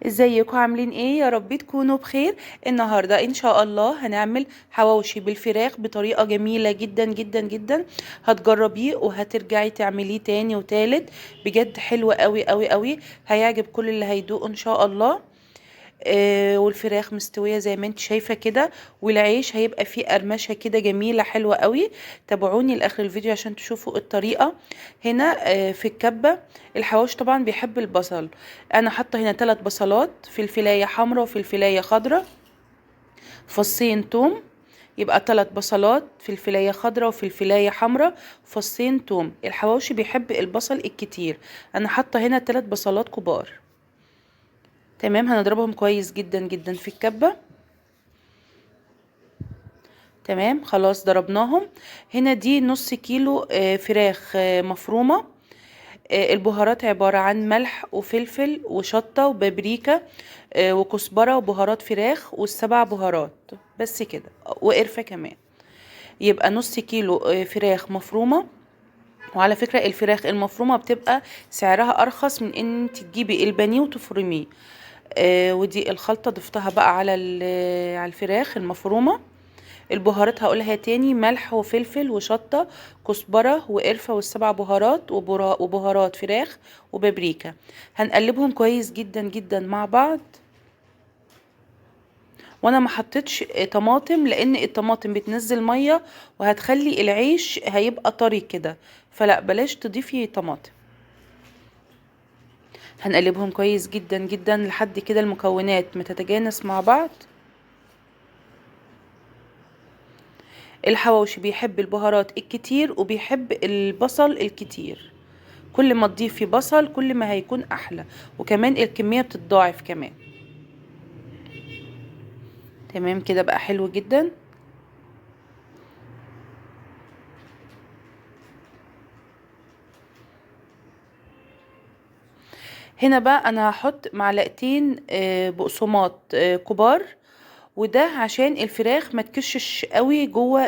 ازيكم عاملين ايه؟ يا رب تكونوا بخير. النهارده ان شاء الله هنعمل حواوشي بالفراخ بطريقه جميله جدا جدا جدا. هتجربيه وهترجعي تعمليه تاني وتالت. بجد حلو قوي قوي قوي. هيعجب كل اللي هيدوق ان شاء الله. والفراخ مستويه زي ما انت شايفه كده. والعيش هيبقى فيه قرمشه كده جميله حلوه قوي. تابعوني لاخر الفيديو عشان تشوفوا الطريقه. هنا في الكبه. الحواوش طبعا بيحب البصل. انا حاطه هنا 3 بصلات، فلفلايه حمراء وفلفلايه خضراء، فصين توم. يبقى 3 بصلات، فلفلايه خضراء وفلفلايه حمراء، فصين توم. الحواوشي بيحب البصل الكتير. انا حاطه هنا 3 بصلات كبار. تمام، هنضربهم كويس جدا جدا في الكبة. تمام، خلاص ضربناهم. هنا دي نص كيلو فراخ مفرومة. البهارات عبارة عن ملح وفلفل وشطة وبابريكا وكزبرة وبهارات فراخ والسبع بهارات بس كده، وقرفة كمان. يبقى نص كيلو فراخ مفرومة. وعلى فكرة الفراخ المفرومة بتبقى سعرها أرخص من إن انت تجيبي البانيه وتفرميه. ودي الخلطة ضفتها بقى على الفراخ المفرومة. البهارات هقولها تاني: ملح وفلفل وشطة، كزبرة وقرفة والسبع بهارات وبهارات فراخ وبابريكا. هنقلبهم كويس جدا جدا مع بعض. وانا ما حطيتش طماطم لان الطماطم بتنزل مية وهتخلي العيش هيبقى طري كده، فلا بلاش تضيفي طماطم. هنقلبهم كويس جدا جدا لحد كده المكونات ما تتجانس مع بعض. الحواوشي بيحب البهارات الكتير وبيحب البصل الكتير. كل ما تضيفي بصل كل ما هيكون احلى، وكمان الكمية بتتضاعف كمان. تمام كده بقى حلو جدا. هنا بقى انا هحط معلقتين بقسماط كبار. وده عشان الفراخ ما تكشش قوي جوه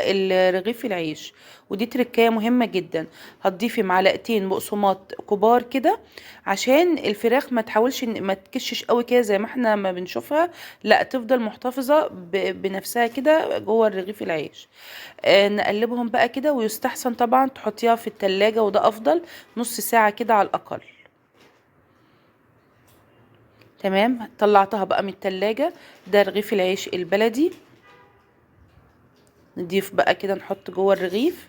رغيف العيش. ودي تركية مهمة جدا. هتضيفي معلقتين بقسماط كبار كده عشان الفراخ ما تحاولش ما تكشش قوي كده زي ما احنا ما بنشوفها. لا، تفضل محتفظة بنفسها كده جوه رغيف العيش. نقلبهم بقى كده، ويستحسن طبعا تحطيها في التلاجة، وده افضل نص ساعة كده على الاقل. تمام، طلعتها بقى من التلاجة. ده رغيف العيش البلدي. نضيف بقى كده، نحط جوه الرغيف.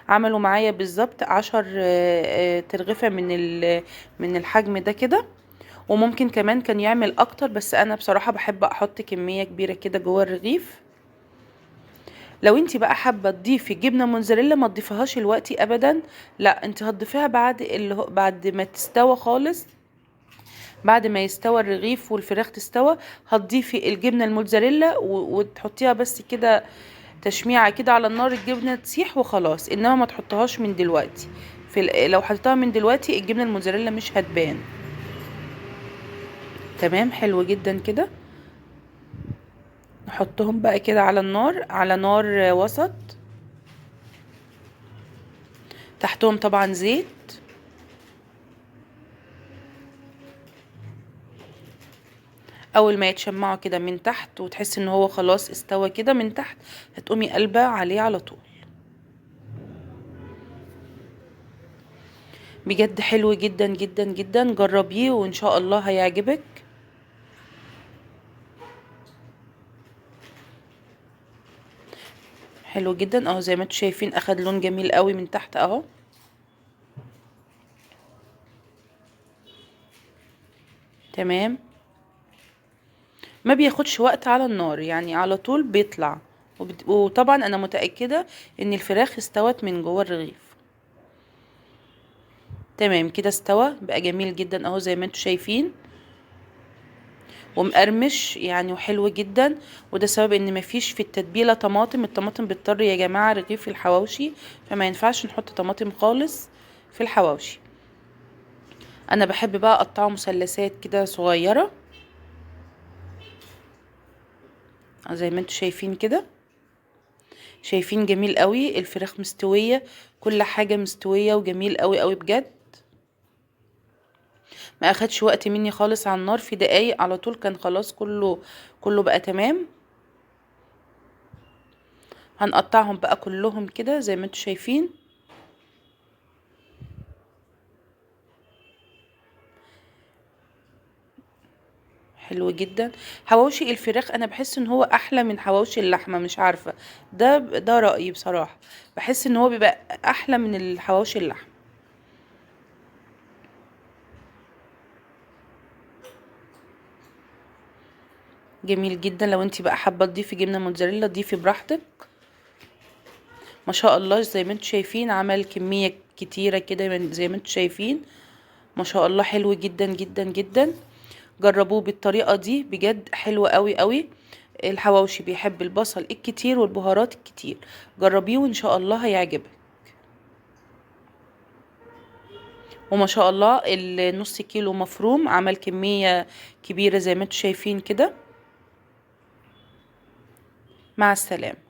عملوا معايا بالظبط 10 ترغيفة من الحجم ده كده. وممكن كمان كان يعمل اكتر، بس انا بصراحة بحب احط كمية كبيرة كده جوه الرغيف. لو انت بقى حابة تضيفي جبنة موتزاريلا ما تضيفيهاش دلوقتي ابدا. لا، انت هتضيفيها بعد ما تستوى خالص. بعد ما يستوى الرغيف والفراخ تستوى، هتضيفي الجبنة الموتزاريلا وتحطيها بس كده تشميعة كده على النار، الجبنة تسيح وخلاص. انما ما تحطهاش من دلوقتي. لو حطيتها من دلوقتي الجبنة الموتزاريلا مش هتبان. تمام، حلو جدا كده. نحطهم بقى كده على النار، على نار وسط. تحتهم طبعا زيت. اول ما يتشمعوا كده من تحت وتحس ان هو خلاص استوى كده من تحت، هتقومي قلبة عليه على طول. بجد حلو جدا جدا جدا. جربيه وان شاء الله هيعجبك. حلو جدا اهو، زي ما انتم شايفين اخد لون جميل قوي من تحت اهو. تمام، ما بياخدش وقت على النار، يعني على طول بيطلع. وطبعا انا متأكدة ان الفراخ استوت من جوه الرغيف. تمام كده استوى بقى جميل جدا اهو زي ما انتم شايفين. ومقرمش يعني وحلو جدا. وده سبب ان مفيش في التتبيله طماطم. الطماطم بتضر يا جماعه رغيف الحواوشي، فما ينفعش نحط طماطم خالص في الحواوشي. انا بحب بقى اقطعه مثلثات كده صغيره زي ما انتم شايفين كده. شايفين جميل قوي، الفراخ مستويه، كل حاجه مستويه وجميل قوي قوي بجد. ما اخدش وقت مني خالص على النار، في دقايق على طول كان خلاص كله بقى تمام. هنقطعهم بقى كلهم كده زي ما انتوا شايفين. حلو جدا. حواوشي الفراخ انا بحس ان هو احلى من حواوشي اللحمه، مش عارفه، ده رايي بصراحه. بحس ان هو بيبقى احلى من الحواوشي اللحمه. جميل جدا. لو انتي بقى حابه تضيفي جبنه موتزاريلا ضيفي براحتك. ما شاء الله زي ما انتوا شايفين عمل كميه كتيره كده زي ما انتوا شايفين. ما شاء الله حلو جدا جدا جدا. جربوه بالطريقه دي بجد حلو قوي قوي. الحواوشي بيحب البصل الكتير والبهارات الكتير. جربيه وان شاء الله هيعجبك. وما شاء الله النص كيلو مفروم عمل كمية كبيرة زي ما انتوا شايفين كده. مع السلامة.